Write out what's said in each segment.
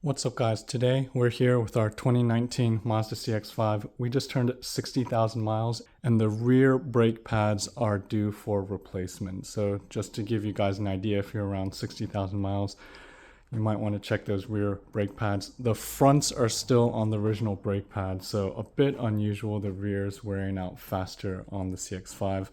What's up guys, today we're here with our 2019 Mazda CX-5. We just turned 60,000 miles and the rear brake pads are due for replacement. So just to give you guys an idea, if you're around 60,000 miles, you might want to check those rear brake pads. The fronts are still on the original brake pads, so a bit unusual, the rear's wearing out faster on the CX-5.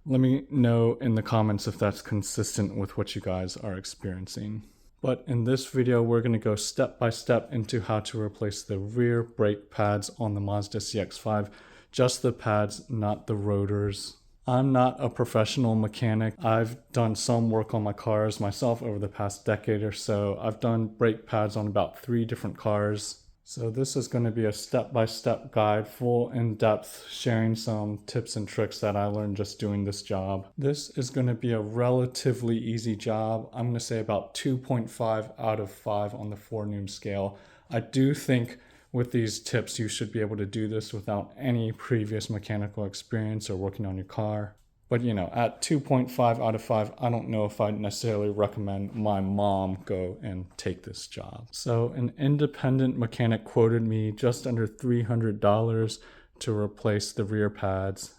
Let me know in the comments if that's consistent with what you guys are experiencing. But in this video, we're going to go step by step into how to replace the rear brake pads on the Mazda CX-5. Just the pads, not the rotors. I'm not a professional mechanic. I've done some work on my cars myself over the past decade or so. I've done brake pads on about 3 different cars. So this is going to be a step-by-step guide, full in-depth, sharing some tips and tricks that I learned just doing this job. This is going to be a relatively easy job. I'm going to say about 2.5 out of 5 on the 4 noobs scale. I do think with these tips you should be able to do this without any previous mechanical experience or working on your car. But you know, at 2.5 out of 5, I don't know if I'd necessarily recommend my mom go and take this job. So an independent mechanic quoted me just under $300 to replace the rear pads,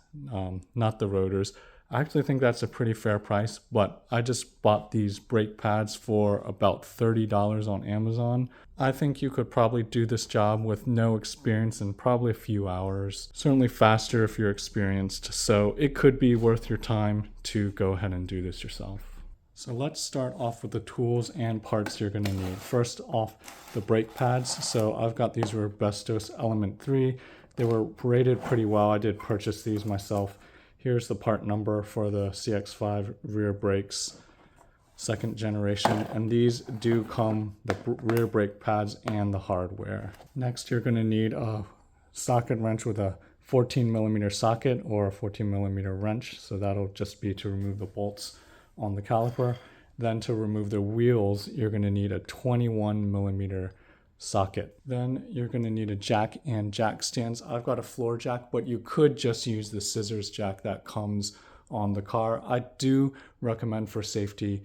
not the rotors. I actually think that's a pretty fair price, but I just bought these brake pads for about $30 on Amazon. I think you could probably do this job with no experience in probably a few hours. Certainly faster if you're experienced, so it could be worth your time to go ahead and do this yourself. So let's start off with the tools and parts you're going to need. First off, the brake pads. So I've got these Robustos Element 3. They were rated pretty well. I did purchase these myself. Here's the part number for the CX-5 rear brakes, 2nd generation, and these do come, the rear brake pads and the hardware. Next, you're going to need a socket wrench with a 14mm socket or a 14mm wrench, so that'll just be to remove the bolts on the caliper. Then to remove the wheels, you're going to need a 21mm socket. Then you're going to need a jack and jack stands. I've got a floor jack, but you could just use the scissors jack that comes on the car. I do recommend for safety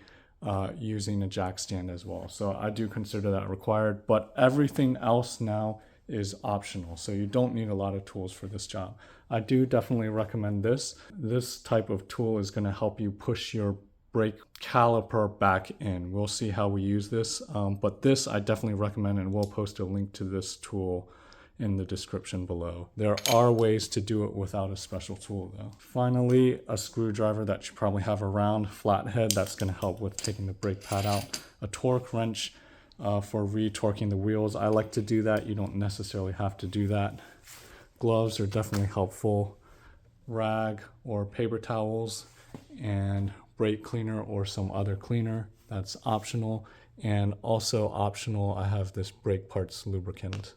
using a jack stand as well. So I do consider that required, but everything else now is optional. So you don't need a lot of tools for this job. I do definitely recommend this. This type of tool is going to help you push your brake caliper back in. We'll see how we use this, but this I definitely recommend, and we'll post a link to this tool in the description below. There are ways to do it without a special tool though. Finally, a screwdriver that you probably have around, flathead, that's going to help with taking the brake pad out. A torque wrench for retorquing the wheels. I like to do that. You don't necessarily have to do that. Gloves are definitely helpful. Rag or paper towels, and brake cleaner or some other cleaner, that's optional. And also optional, I have this brake parts lubricant.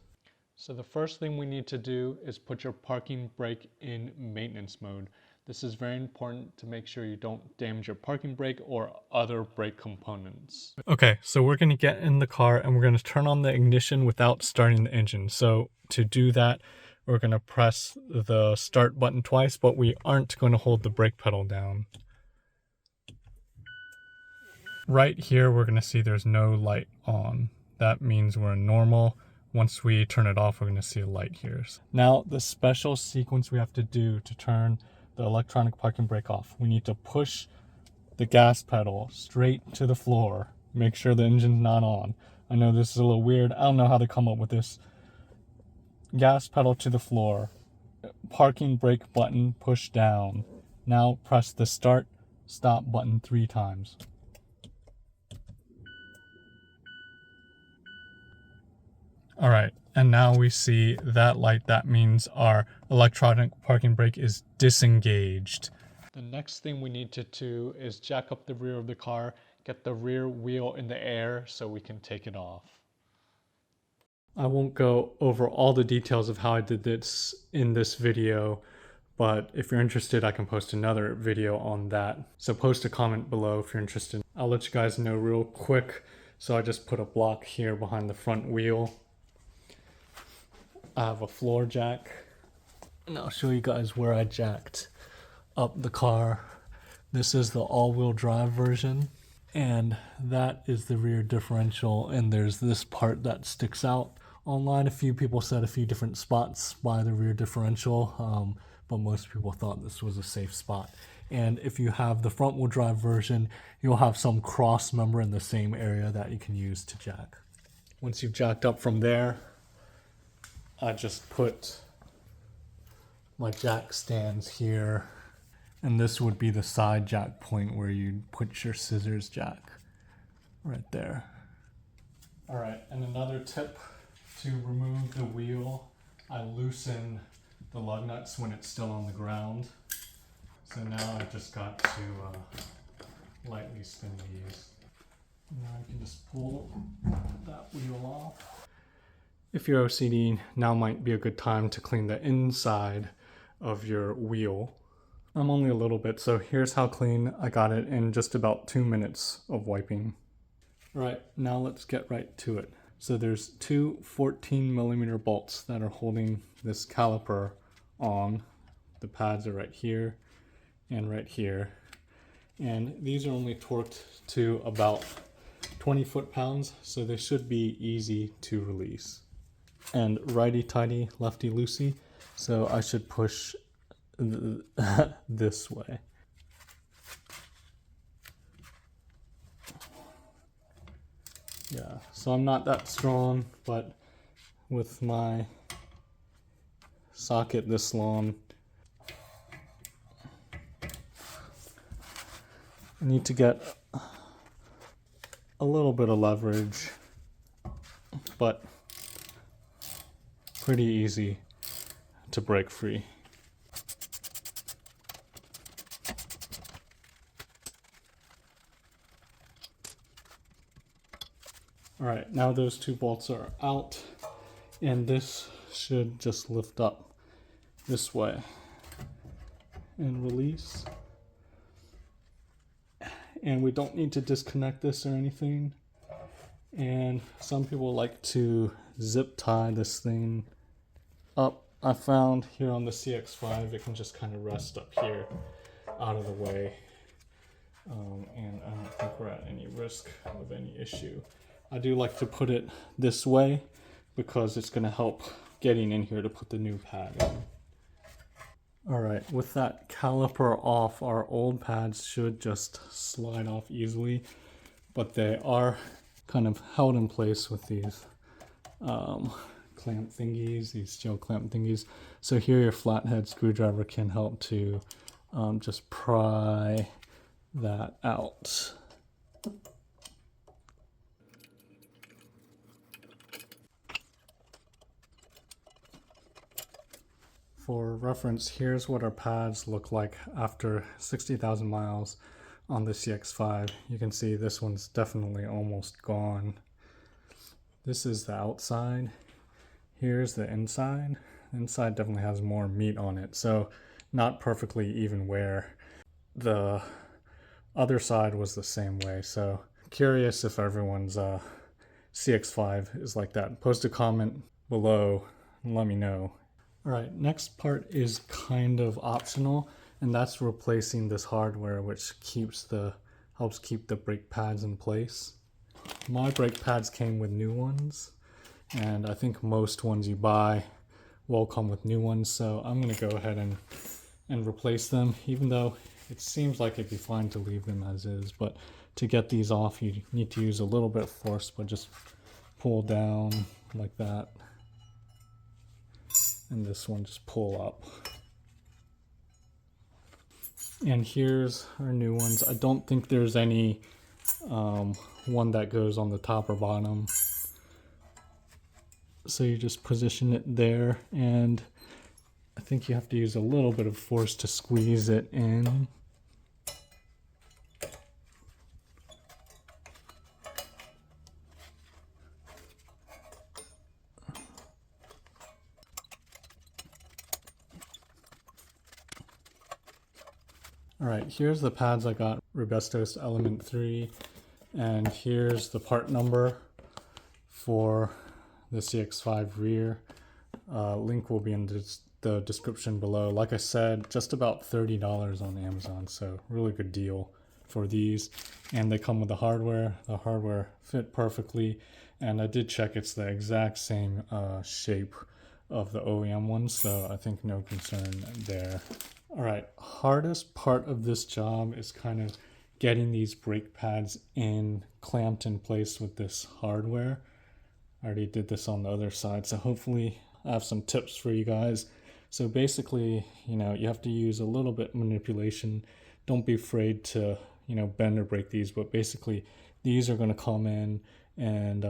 So the first thing we need to do is put your parking brake in maintenance mode. This is very important to make sure you don't damage your parking brake or other brake components. Okay, so we're going to get in the car and we're going to turn on the ignition without starting the engine. So to do that, we're going to press the start button twice, but we aren't going to hold the brake pedal down. Right here, we're going to see there's no light on. That means we're in normal. Once we turn it off, we're going to see a light here. Now, the special sequence we have to do to turn the electronic parking brake off. We need to push the gas pedal straight to the floor. Make sure the engine's not on. I know this is a little weird. I don't know how to come up with this. Gas pedal to the floor. Parking brake button push down. Now press the start, stop button 3 times. All right, and now we see that light. That means our electronic parking brake is disengaged. The next thing we need to do is jack up the rear of the car, get the rear wheel in the air so we can take it off. I won't go over all the details of how I did this in this video, but if you're interested, I can post another video on that. So post a comment below if you're interested. I'll let you guys know real quick. So I just put a block here behind the front wheel. I have a floor jack, and I'll show you guys where I jacked up the car. This is the all-wheel drive version. And that is the rear differential, and there's this part that sticks out. Online, a few people said a few different spots by the rear differential, but most people thought this was a safe spot. And if you have the front wheel drive version, you'll have some cross member in the same area that you can use to jack. Once you've jacked up from there, I just put my jack stands here, and this would be the side jack point where you'd put your scissors jack right there. All right, and another tip to remove the wheel, I loosen the lug nuts when it's still on the ground. So now I've just got to lightly spin these. Now I can just pull that wheel off. If you're OCD, now might be a good time to clean the inside of your wheel. I'm only a little bit, so here's how clean I got it in just about 2 minutes of wiping. All right, now let's get right to it. So there's two 14mm bolts that are holding this caliper on. The pads are right here and right here. And these are only torqued to about 20 foot-pounds, so they should be easy to release. And righty-tighty, lefty-loosey, so I should push this way. Yeah, so I'm not that strong, but with my socket this long, I need to get a little bit of leverage, but pretty easy to break free. All right, now those two bolts are out, and this should just lift up this way and release. And we don't need to disconnect this or anything. And some people like to zip tie this thing up. I found here on the CX-5 it can just kind of rest up here out of the way, and I don't think we're at any risk of any issue. I do like to put it this way because it's going to help getting in here to put the new pad in. Alright, with that caliper off, our old pads should just slide off easily, but they are kind of held in place with these clamp thingies, these steel clamp thingies. So here your flathead screwdriver can help to just pry that out. For reference, here's what our pads look like after 60,000 miles on the CX-5. You can see this one's definitely almost gone. This is the outside. Here's the inside. The inside definitely has more meat on it, so not perfectly even wear. The other side was the same way, so curious if everyone's CX-5 is like that. Post a comment below and let me know. Alright, next part is kind of optional, and that's replacing this hardware which helps keep the brake pads in place. My brake pads came with new ones, and I think most ones you buy will come with new ones, so I'm going to go ahead and replace them, even though it seems like it'd be fine to leave them as is. But to get these off, you need to use a little bit of force, but just pull down like that. And this one just pull up. And here's our new ones. I don't think there's any one that goes on the top or bottom. So you just position it there, and I think you have to use a little bit of force to squeeze it in. Alright, here's the pads I got, Rubestos Element 3, and here's the part number for the CX-5 rear. Link will be in the description below. Like I said, just about $30 on Amazon, so really good deal for these, and they come with the hardware. The hardware fit perfectly, and I did check it's the exact same shape of the OEM one, so I think no concern there. All right, hardest part of this job is kind of getting these brake pads clamped in place with this hardware. I already did this on the other side, so hopefully I have some tips for you guys. So basically, you have to use a little bit of manipulation. Don't be afraid to, bend or break these, but basically these are going to come in, and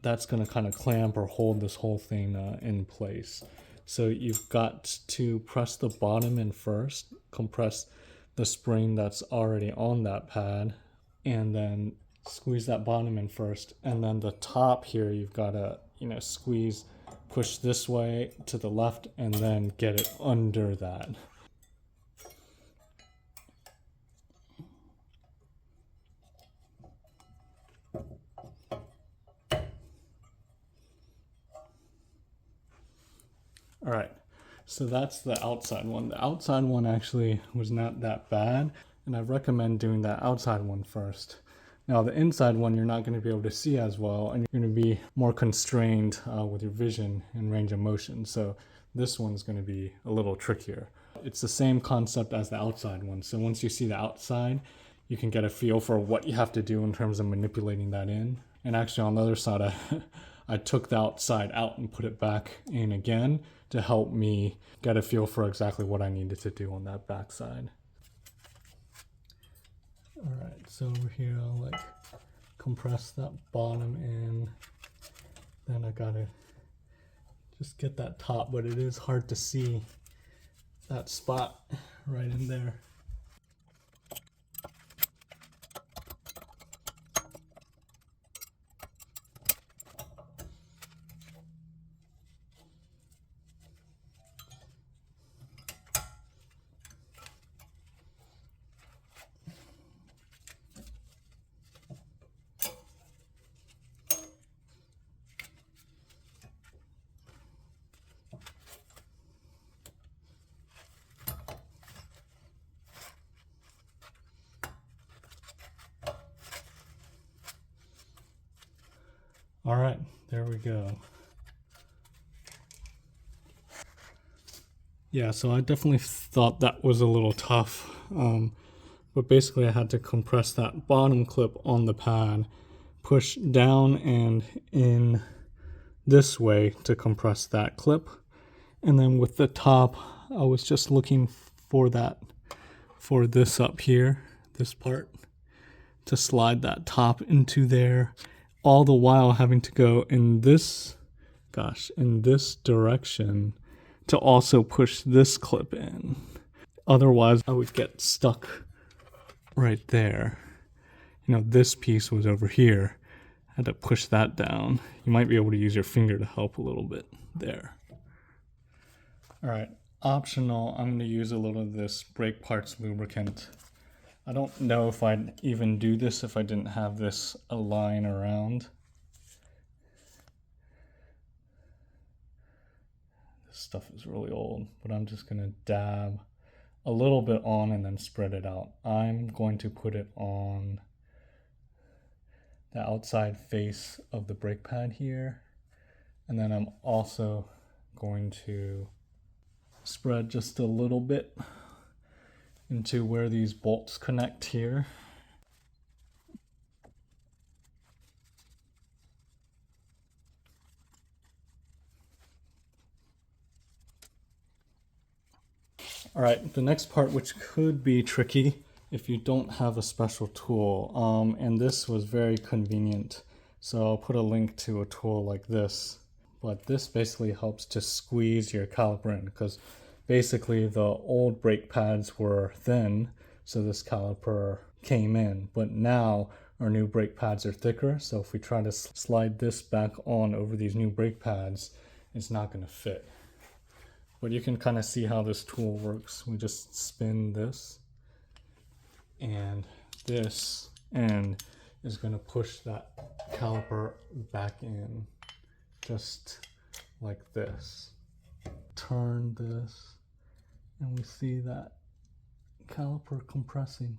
that's going to kind of clamp or hold this whole thing in place. So you've got to press the bottom in first, compress the spring that's already on that pad, and then squeeze that bottom in first, and then the top here you've got to squeeze, push this way to the left, and then get it under that. All right, so that's the outside one. The outside one actually was not that bad, and I recommend doing that outside one first. Now the inside one you're not going to be able to see as well, and you're going to be more constrained with your vision and range of motion. So this one's going to be a little trickier. It's the same concept as the outside one. So once you see the outside, you can get a feel for what you have to do in terms of manipulating that in. And actually on the other side, I took the outside out and put it back in again to help me get a feel for exactly what I needed to do on that back side. All right, so over here I'll compress that bottom in. Then I gotta just get that top, but it is hard to see that spot right in there. All right, there we go. Yeah, so I definitely thought that was a little tough, but basically I had to compress that bottom clip on the pad, push down and in this way to compress that clip, and then with the top I was just looking for this up here, this part, to slide that top into there, all the while having to go in this direction to also push this clip in. Otherwise I would get stuck right there. This piece was over here. I had to push that down. You might be able to use your finger to help a little bit there. All right, optional, I'm going to use a little of this brake parts lubricant. I don't know if I'd even do this if I didn't have this line around. This stuff is really old, but I'm just going to dab a little bit on and then spread it out. I'm going to put it on the outside face of the brake pad here, and then I'm also going to spread just a little bit into where these bolts connect here. All right, the next part, which could be tricky if you don't have a special tool, and this was very convenient. So I'll put a link to a tool like this, but this basically helps to squeeze your caliper in, because basically the old brake pads were thin, so this caliper came in, but now our new brake pads are thicker, so if we try to slide this back on over these new brake pads, it's not going to fit. But you can kind of see how this tool works. We just spin this, and this end is going to push that caliper back in, just like this. Turn this, and we see that caliper compressing.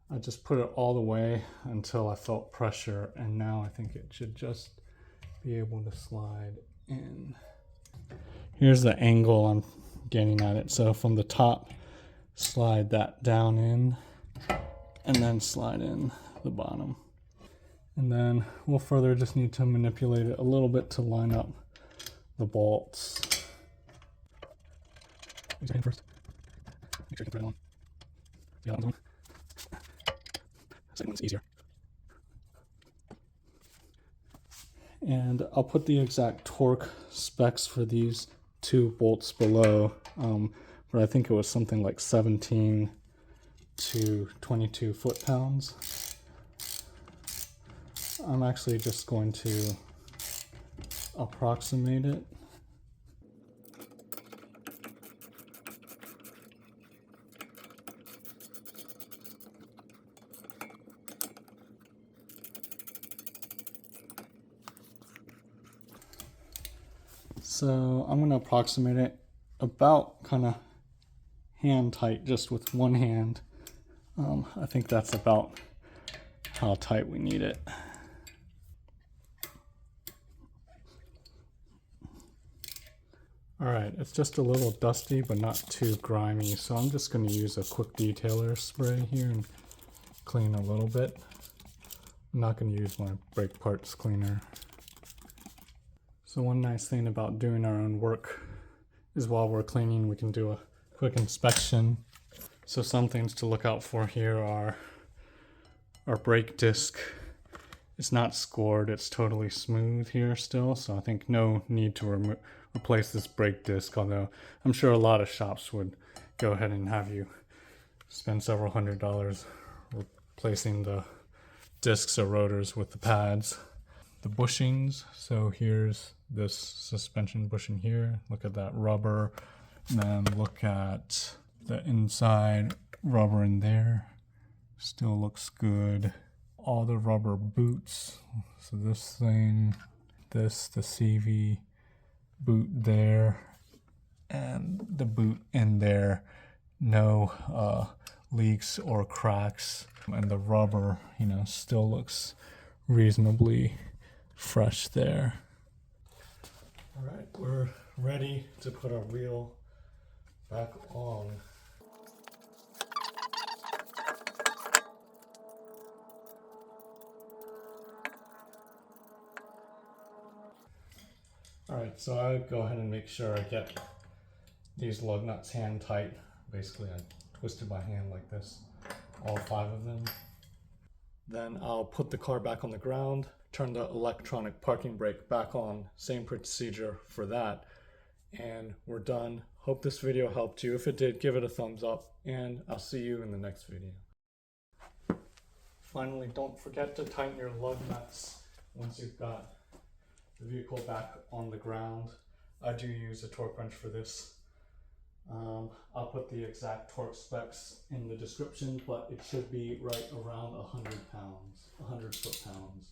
I just put it all the way until I felt pressure, and now I think it should just be able to slide in. Here's the angle I'm getting at it. So from the top, slide that down in, and then slide in the bottom. And then we'll further just need to manipulate it a little bit to line up the bolts. First. Make sure you can thread it on. See how that one's on? Second one's easier. And I'll put the exact torque specs for these two bolts below, but I think it was something like 17 to 22 foot-pounds. I'm actually just going to approximate it. So I'm going to approximate it about kind of hand tight, just with one hand. I think that's about how tight we need it. Alright, it's just a little dusty but not too grimy, so I'm just going to use a quick detailer spray here and clean a little bit. I'm not going to use my brake parts cleaner. So one nice thing about doing our own work is while we're cleaning we can do a quick inspection. So some things to look out for here are our brake disc. It's not scored, it's totally smooth here still, so I think no need to replace this brake disc, although I'm sure a lot of shops would go ahead and have you spend several $100s replacing the discs or rotors with the pads. The bushings, so here's this suspension bushing here, look at that rubber, and then look at the inside rubber in there, still looks good. All the rubber boots, so this thing, the CV boot there, and the boot in there, no leaks or cracks, and the rubber, you know, still looks reasonably fresh there. All right, we're ready to put our wheel back on. All right, so I go ahead and make sure I get these lug nuts hand tight. Basically, I twisted my hand like this, all 5 of them. Then I'll put the car back on the ground, turn the electronic parking brake back on, same procedure for that, and we're done. Hope this video helped you. If it did, give it a thumbs up, and I'll see you in the next video. Finally, don't forget to tighten your lug nuts once you've got the vehicle back on the ground. I do use a torque wrench for this. I'll put the exact torque specs in the description, but it should be right around 100 foot-pounds.